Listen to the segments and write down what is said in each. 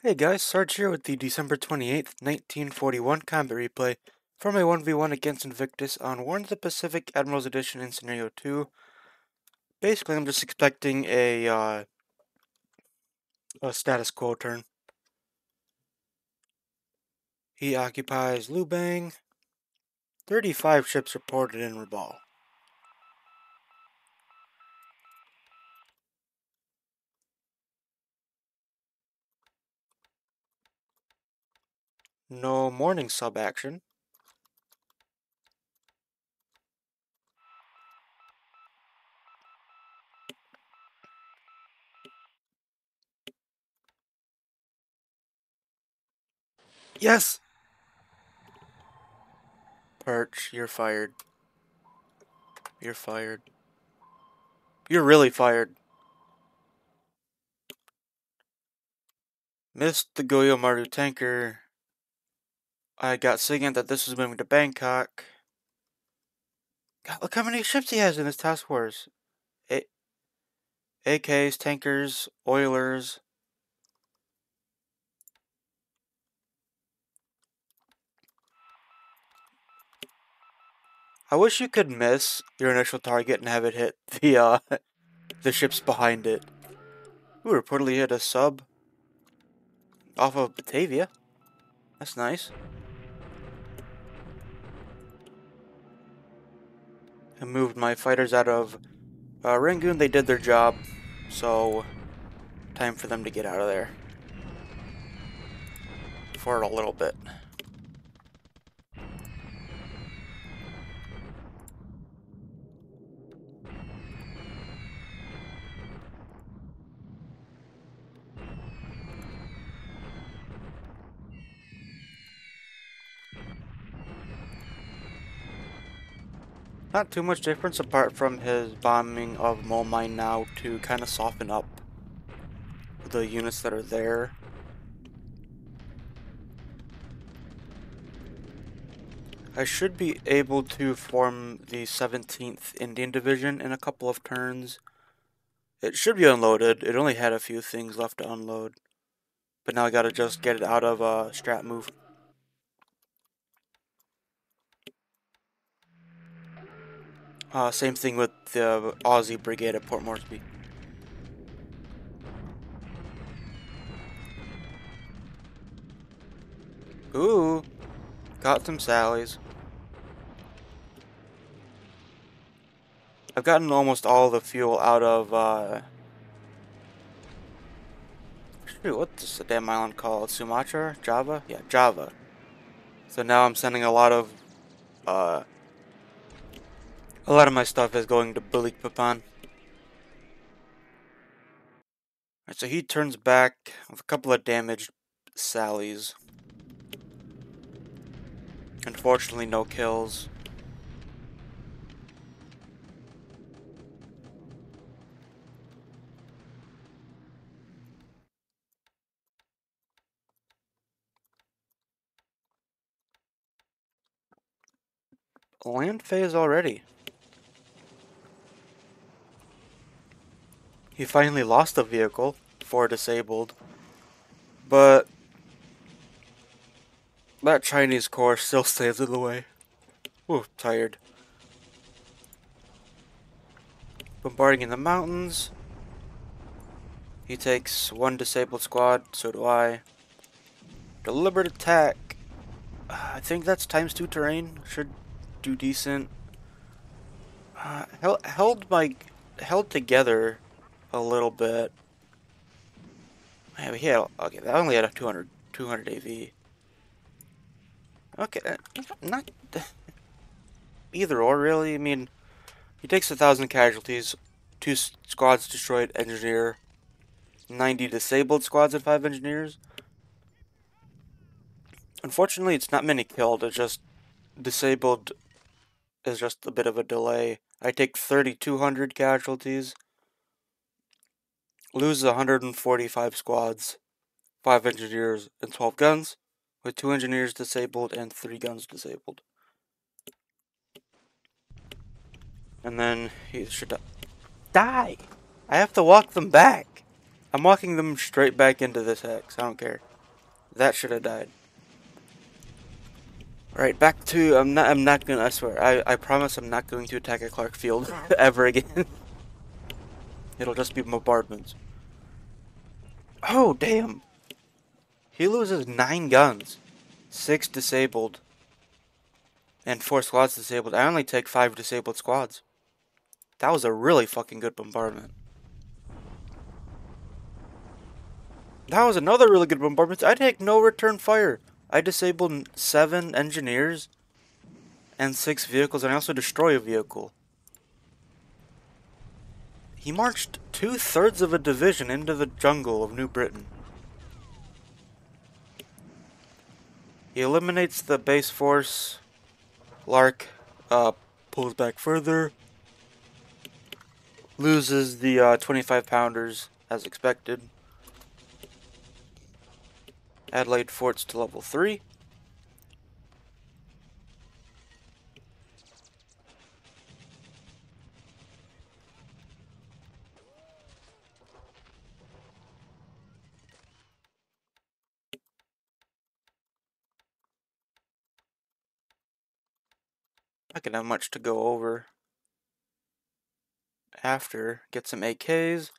Hey guys, Sarge here with the December 28th, 1941 combat replay for my 1v1 against Invictus on War in the Pacific Admirals Edition in Scenario 2. Basically, I'm just expecting a status quo turn. He occupies Lubang. 35 ships reported in Rabaul. No morning sub action. Yes! Perch, you're fired. You're fired. You're really fired. Missed the Goyo Maru tanker. I got SIGINT that this was moving to Bangkok. God, look how many ships he has in his task force. AKs, tankers, oilers. I wish you could miss your initial target and have it hit the the ships behind it. Ooh, reportedly hit a sub off of Batavia. That's nice. I moved my fighters out of Rangoon. They did their job, so time for them to get out of there for a little bit. Not too much difference apart from his bombing of Mole Mine now to kind of soften up the units that are there. I should be able to form the 17th Indian Division in a couple of turns. It should be unloaded. It only had a few things left to unload. But now I gotta just get it out of strat move. Same thing with the Aussie Brigade at Port Moresby. Ooh, got some sallies. I've gotten almost all the fuel out of, shoot, what's the damn island called? Sumatra? Java? Yeah, Java. So now I'm sending a lot of my stuff is going to Balikpapan. Alright, so he turns back with a couple of damaged sallies. Unfortunately, no kills. Land phase already. He finally lost a vehicle, 4 disabled. But that Chinese corps still stays in the way. Ooh, tired. Bombarding in the mountains. He takes 1 disabled squad, so do I. Deliberate attack. I think that's ×2 terrain. Should do decent. Held together a little bit. Yeah, okay, that only had a 200 AV. Okay, not either or really. I mean, he takes 1,000 casualties, 2 squads destroyed, engineer, 90 disabled squads and 5 engineers. Unfortunately, it's not many killed. It's just disabled is just a bit of a delay. I take 3,200 casualties, lose 145 squads, 5 engineers, and 12 guns, with 2 engineers disabled and 3 guns disabled. And then he should die. I have to walk them back. I'm walking them straight back into this hex. I don't care. That should have died. Alright, back to, I'm not gonna, I swear, I promise I'm not going to attack a Clark field ever again. It'll just be bombardments. Oh, damn. He loses 9 guns. 6 disabled. And 4 squads disabled. I only take 5 disabled squads. That was a really fucking good bombardment. That was another really good bombardment. I take no return fire. I disabled 7 engineers and 6 vehicles, and I also destroy a vehicle. He marched 2/3 of a division into the jungle of New Britain. He eliminates the base force. Lark pulls back further. Loses the 25 pounders as expected. Adelaide forts to level 3. I can have much to go over after. Get some AKs.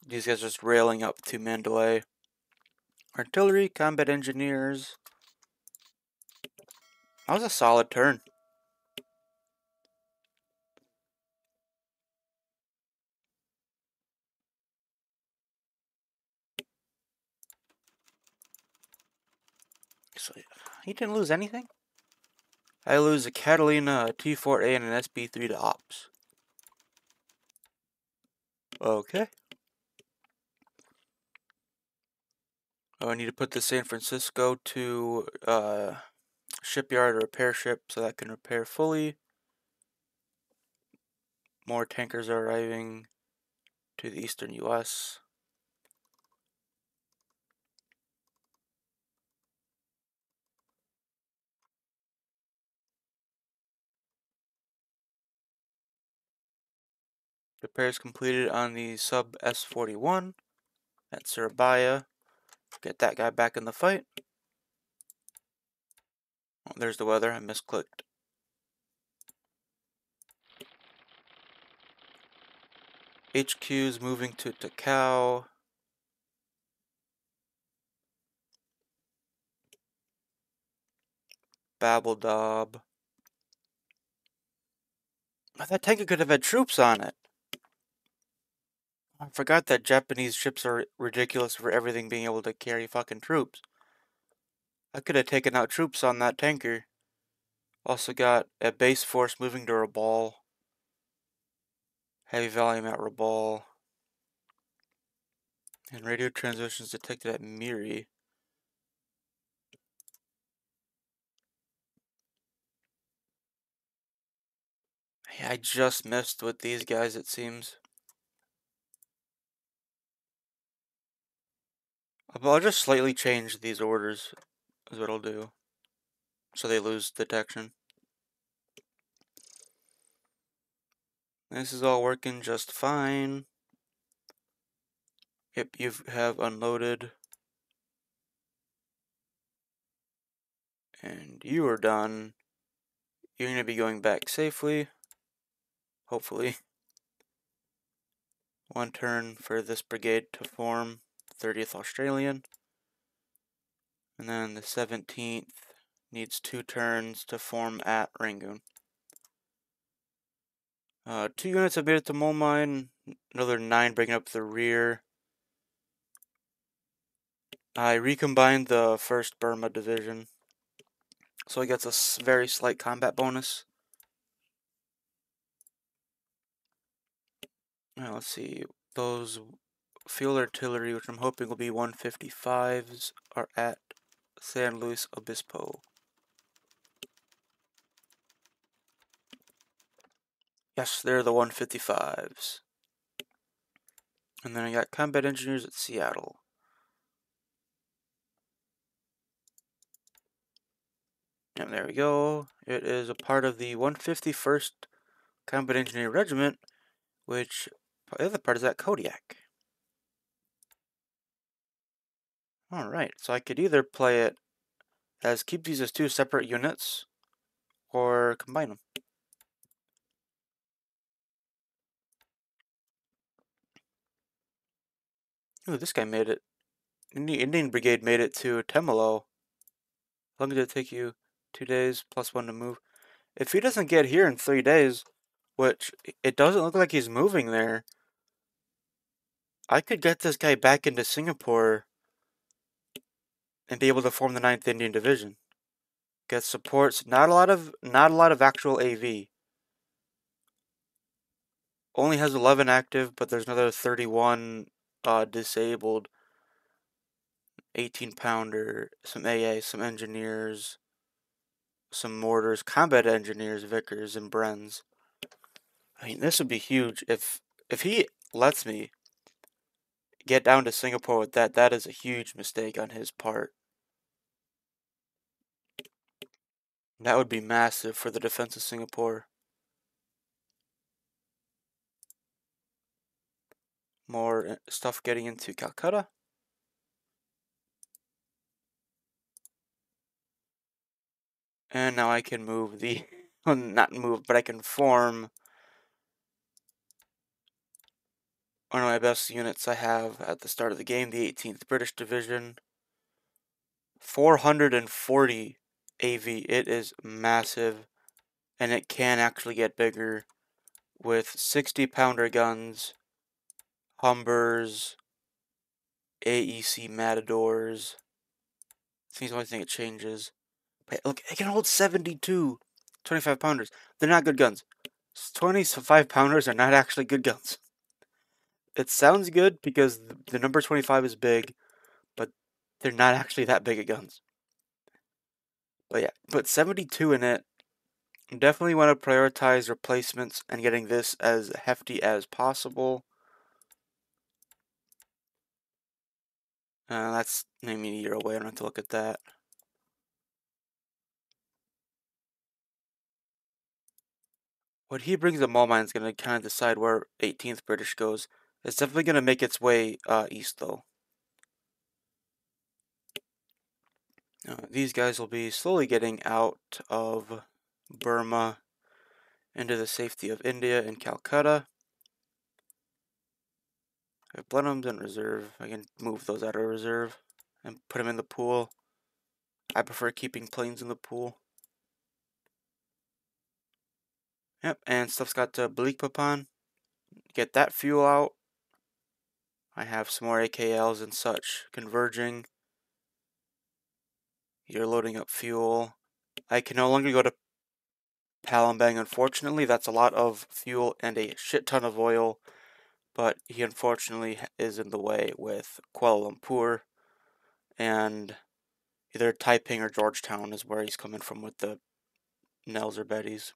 These guys are just railing up to Mandalay. Artillery, combat engineers. That was a solid turn. So, he didn't lose anything? I lose a Catalina, a T4A, and an SB3 to Ops. Okay. Oh, I need to put the San Francisco to shipyard or repair ship so that can repair fully. More tankers are arriving to the eastern US. Repairs completed on the sub S41 at Surabaya. Get that guy back in the fight. Oh, there's the weather. I misclicked. HQ's moving to Takao. Babbledob. Oh, that tanker could have had troops on it. I forgot that Japanese ships are ridiculous for everything being able to carry fucking troops. I could have taken out troops on that tanker. Also got a base force moving to Rabaul. Heavy volume at Rabaul. And radio transmissions detected at Miri. Yeah, I just missed with these guys, it seems. But I'll just slightly change these orders, is what I'll do. So they lose detection. This is all working just fine. Yep, you have unloaded. And you are done. You're going to be going back safely. Hopefully. 1 turn for this brigade to form. 30th Australian. And then the 17th needs 2 turns to form at Rangoon. 2 units have made it to Mole Mine. Another 9 bringing up the rear. I recombined the 1st Burma Division. So he gets a very slight combat bonus. Now let's see. Those field artillery, which I'm hoping will be 155s, are at San Luis Obispo. Yes, they're the 155s. And then I got combat engineers at Seattle. And there we go. It is a part of the 151st Combat Engineer Regiment, which the other part is at Kodiak. Alright, so I could either play it as keep these as two separate units, or combine them. Ooh, this guy made it. Indian Brigade made it to Temelo. How long did it take you? 2 days, +1 to move. If he doesn't get here in 3 days, which it doesn't look like he's moving there, I could get this guy back into Singapore and be able to form the 9th Indian Division. Get supports, not a lot of actual AV. Only has 11 active, but there's another 31 disabled. 18-pounder, some AA, some engineers, some mortars, combat engineers, Vickers, and Brens. I mean, this would be huge if he lets me get down to Singapore with that. That is a huge mistake on his part. That would be massive for the defense of Singapore. More stuff getting into Calcutta. And now I can move the, well, not move, but I can form one of my best units I have at the start of the game, the 18th British Division. 440 AV. It is massive, and it can actually get bigger with 60-pounder guns, Humbers, AEC Matadors. I think it's the only thing it changes. But look, it can hold 72 25-pounders. They're not good guns. 25-pounders are not actually good guns. It sounds good because the number 25 is big, but they're not actually that big of guns. But yeah, put 72 in it. Definitely want to prioritize replacements and getting this as hefty as possible. That's maybe a year away. I don't have to look at that. What he brings to Mall Mine is going to kind of decide where 18th British goes. It's definitely going to make its way east, though. These guys will be slowly getting out of Burma into the safety of India and Calcutta. I have Blenheims in reserve. I can move those out of reserve and put them in the pool. I prefer keeping planes in the pool. Yep, and stuff's got to Balikpapan. Get that fuel out. I have some more AKLs and such converging. You're loading up fuel. I can no longer go to Palembang, unfortunately. That's a lot of fuel and a shit ton of oil. But he unfortunately is in the way with Kuala Lumpur. And either Taiping or Georgetown is where he's coming from with the Nels or Bettys.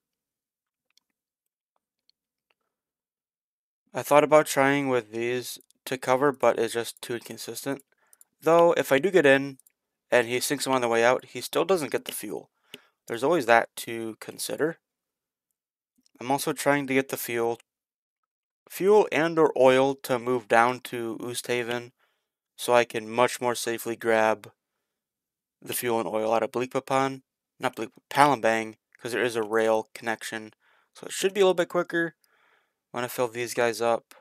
I thought about trying with these to cover, but it's just too inconsistent. Though, if I do get in, and he sinks them on the way out, he still doesn't get the fuel. There's always that to consider. I'm also trying to get the fuel and or oil to move down to Oosthaven so I can much more safely grab the fuel and oil out of Balikpapan, not Palembang, because there is a rail connection. So it should be a little bit quicker. When I fill these guys up,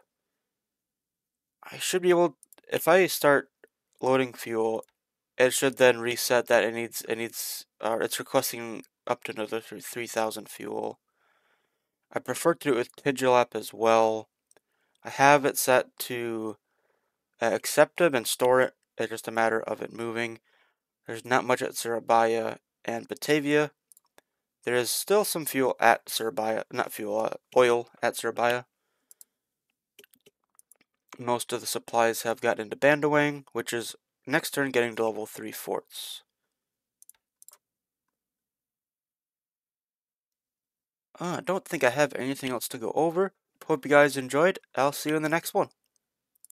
I should be able, if I start loading fuel, it should then reset that it's requesting up to another 3,000 fuel. I prefer to do it with Tigilap as well. I have it set to accept them and store it. It's just a matter of it moving. There's not much at Surabaya and Batavia. There is still some fuel at Surabaya, not fuel, oil at Surabaya. Most of the supplies have gotten into Bandawang, which is next turn getting to level 3 forts. I don't think I have anything else to go over. Hope you guys enjoyed. I'll see you in the next one.